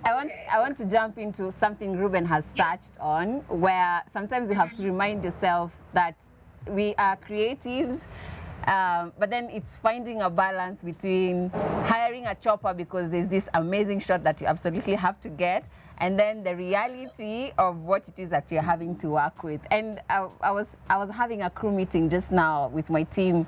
I want to jump into something Ruben has touched on, where sometimes you have to remind yourself that we are creatives, but then it's finding a balance between hiring a chopper because there's this amazing shot that you absolutely have to get, and then the reality of what it is that you're having to work with. And I was having a crew meeting just now with my team,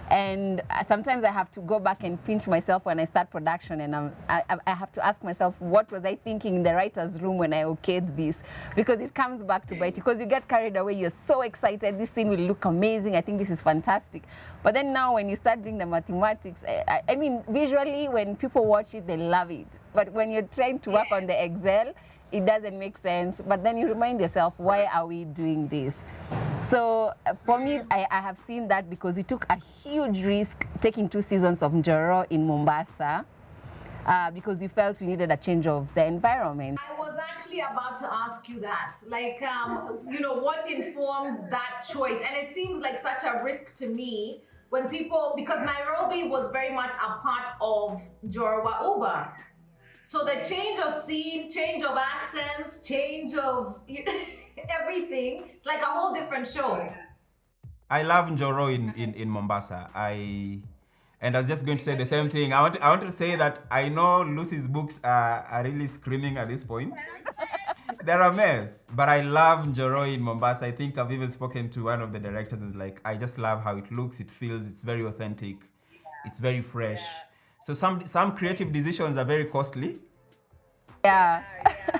and sometimes I have to go back and pinch myself when I start production, and I have to ask myself, what was I thinking in the writer's room when I okayed this? Because it comes back to bite, because you get carried away, you're so excited, this scene will look amazing, I think this is fantastic. But then now when you start doing the mathematics, I mean, visually, when people watch it, they love it. But when you're trying to work on the Excel, it doesn't make sense. But then you remind yourself, why are we doing this? So for me, I have seen that because we took a huge risk taking 2 seasons of Njoro in Mombasa because we felt we needed a change of the environment. I was actually about to ask you that, like, you know, what informed that choice? And it seems like such a risk to me when people, because Nairobi was very much a part of Njoro Uba. So the change of scene, change of accents, change of everything, it's like a whole different show. I love Njoro in Mombasa. And I was just going to say the same thing. I want to say that I know Lucy's books are really screaming at this point. They're a mess, but I love Njoro in Mombasa. I think I've even spoken to one of the directors. It's like, I just love how it looks, it feels, it's very authentic, it's very fresh. So some creative decisions are very costly. Yeah.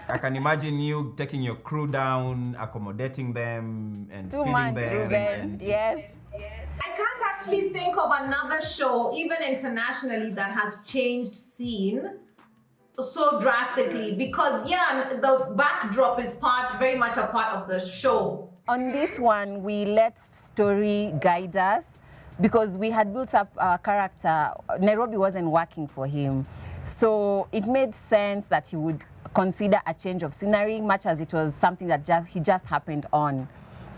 I can imagine you taking your crew down, accommodating them, and 2 feeding months, them. Ruben. And Yes. I can't actually think of another show, even internationally, that has changed scene so drastically, because the backdrop is very much a part of the show. On this one, we let story guide us because we had built up a character. Nairobi wasn't working for him. So it made sense that he would consider a change of scenery, much as it was something that he just happened on.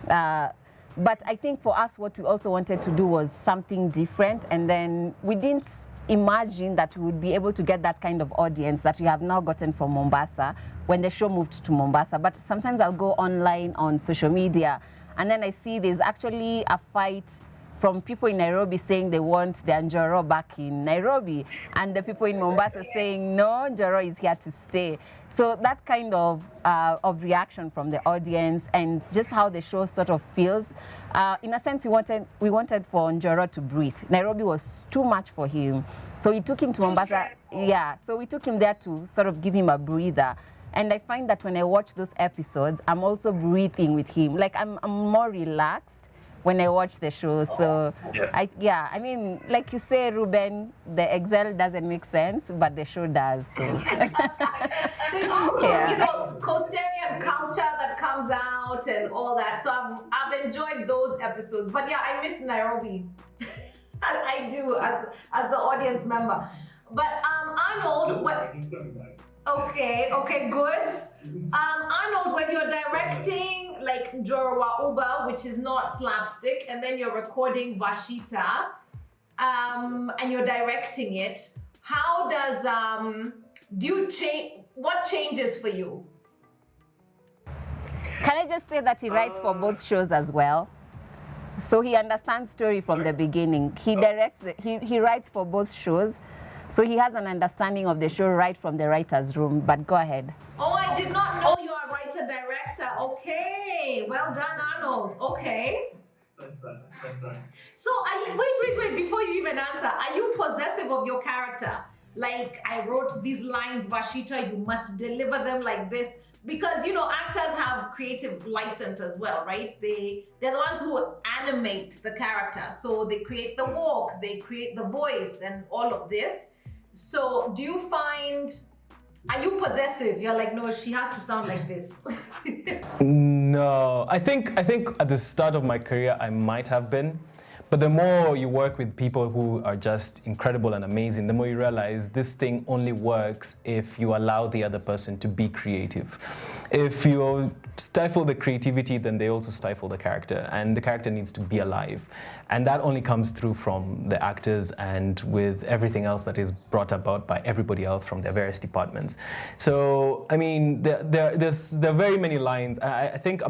But I think for us, what we also wanted to do was something different. And then we didn't imagine that we would be able to get that kind of audience that we have now gotten from Mombasa when the show moved to Mombasa. But sometimes I'll go online on social media, and then I see there's actually a fight from people in Nairobi saying they want the Njoro back in Nairobi, and the people in Mombasa saying, no, Njoro is here to stay. So that kind of reaction from the audience and just how the show sort of feels, in a sense, we wanted for Njoro to breathe. Nairobi was too much for him. So we took him to Mombasa. Yeah, so we took him there to sort of give him a breather. And I find that when I watch those episodes, I'm also breathing with him. Like I'm more relaxed when I watch the show. So I mean, like you say, Ruben, the Excel doesn't make sense, but the show does. So. There's also, you know, Coastarian culture that comes out and all that. So I've enjoyed those episodes. But yeah, I miss Nairobi. I do as the audience member. But Arnold, Okay, good. Arnold, when you're directing like Njoro Uba, which is not slapstick, and then you're recording Vashita, and you're directing it, how does what changes for you? Can I just say that he writes for both shows as well? So he understands story from the beginning. He directs, he writes for both shows. So he has an understanding of the show right from the writer's room, but go ahead. Oh, I did not know you are a writer-director. Okay, well done, Arnold. Okay. So, wait, before you even answer, are you possessive of your character? Like, I wrote these lines, Vashita, you must deliver them like this. Because, you know, actors have creative license as well, right? They're the ones who animate the character. So they create the walk, they create the voice and all of this. So do you find, are you possessive? You're like, no, she has to sound like this. No, I think at the start of my career, I might have been. But the more you work with people who are just incredible and amazing, the more you realize this thing only works if you allow the other person to be creative. If you're stifle the creativity, then they also stifle the character, and the character needs to be alive. And that only comes through from the actors and with everything else that is brought about by everybody else from their various departments. So, I mean, there are very many lines. I think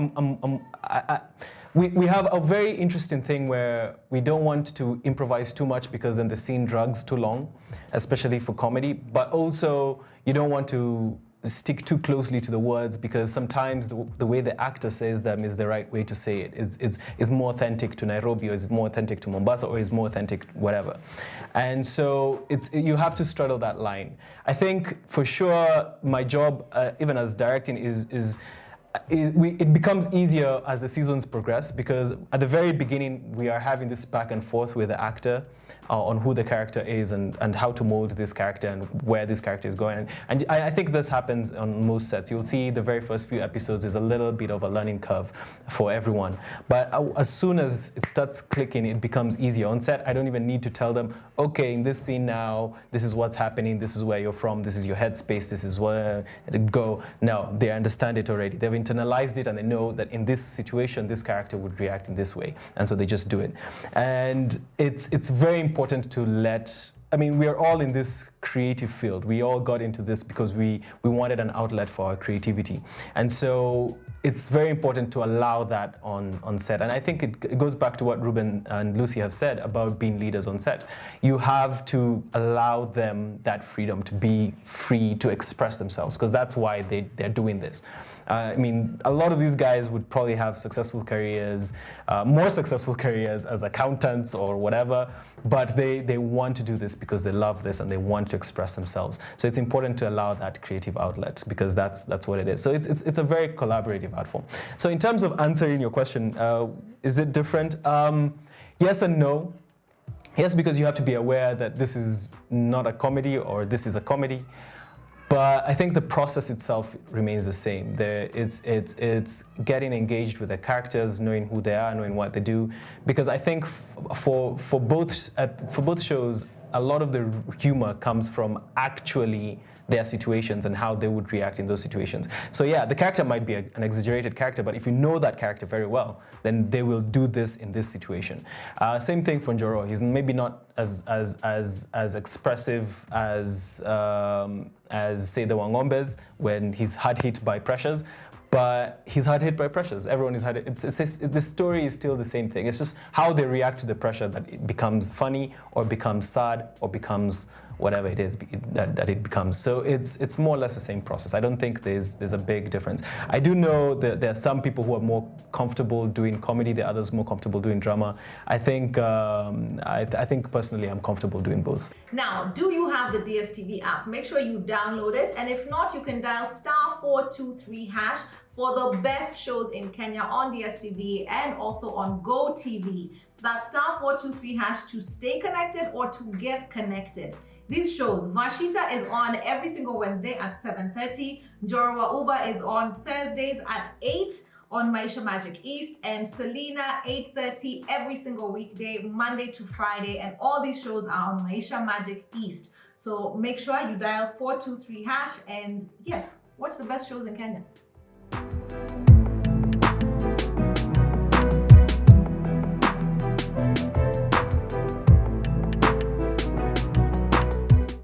we have a very interesting thing where we don't want to improvise too much because then the scene drags too long, especially for comedy, but also you don't want to stick too closely to the words because sometimes the way the actor says them is the right way to say it. It's more authentic to Nairobi, or is more authentic to Mombasa, or is more authentic whatever. And so you have to straddle that line. I think for sure my job, even as directing, it becomes easier as the seasons progress, because at the very beginning we are having this back and forth with the actor on who the character is and how to mold this character and where this character is going. And I think this happens on most sets. You'll see the very first few episodes is a little bit of a learning curve for everyone. But as soon as it starts clicking, it becomes easier. On set, I don't even need to tell them, okay, in this scene now, this is what's happening, this is where you're from, this is your headspace, this is where it go. No, they understand it already. They've internalized it and they know that in this situation, this character would react in this way. And so they just do it. And it's very important to we are all in this creative field. We all got into this because we wanted an outlet for our creativity. And so it's very important to allow that on set. And I think it goes back to what Ruben and Lucy have said about being leaders on set. You have to allow them that freedom to be free to express themselves, because that's why they're doing this. A lot of these guys would probably have successful careers, more successful careers as accountants or whatever, but they want to do this because they love this and they want to express themselves. So it's important to allow that creative outlet, because that's what it is. So it's a very collaborative art form. So in terms of answering your question, is it different? Yes and no. Yes, because you have to be aware that this is not a comedy or this is a comedy. But I think the process itself remains the same. It's getting engaged with the characters, knowing who they are, knowing what they do. Because I think for both shows, a lot of the humor comes from actually their situations and how they would react in those situations. So yeah, the character might be an exaggerated character, but if you know that character very well, then they will do this in this situation. Same thing for Njoro. He's maybe not as expressive as say the Wangombes when he's hard hit by pressures, but he's hard hit by pressures. Everyone is hard hit. The story is still the same thing. It's just how they react to the pressure that it becomes funny or becomes sad or becomes whatever it is that it becomes. So it's more or less the same process. I don't think there's a big difference. I do know that there are some people who are more comfortable doing comedy, the others more comfortable doing drama. I think personally I'm comfortable doing both. Now, do you have the DSTV app? Make sure you download it, and if not, you can dial *423# for the best shows in Kenya on DSTV and also on GoTV. So that's *423# to stay connected or to get connected. These shows, Vashita is on every single Wednesday at 7:30. Njoro wa Uba is on Thursdays at 8 on Maisha Magic East, and Selena 8:30 every single weekday, Monday to Friday, and all these shows are on Maisha Magic East. So make sure you dial *423# and yes, watch the best shows in Kenya.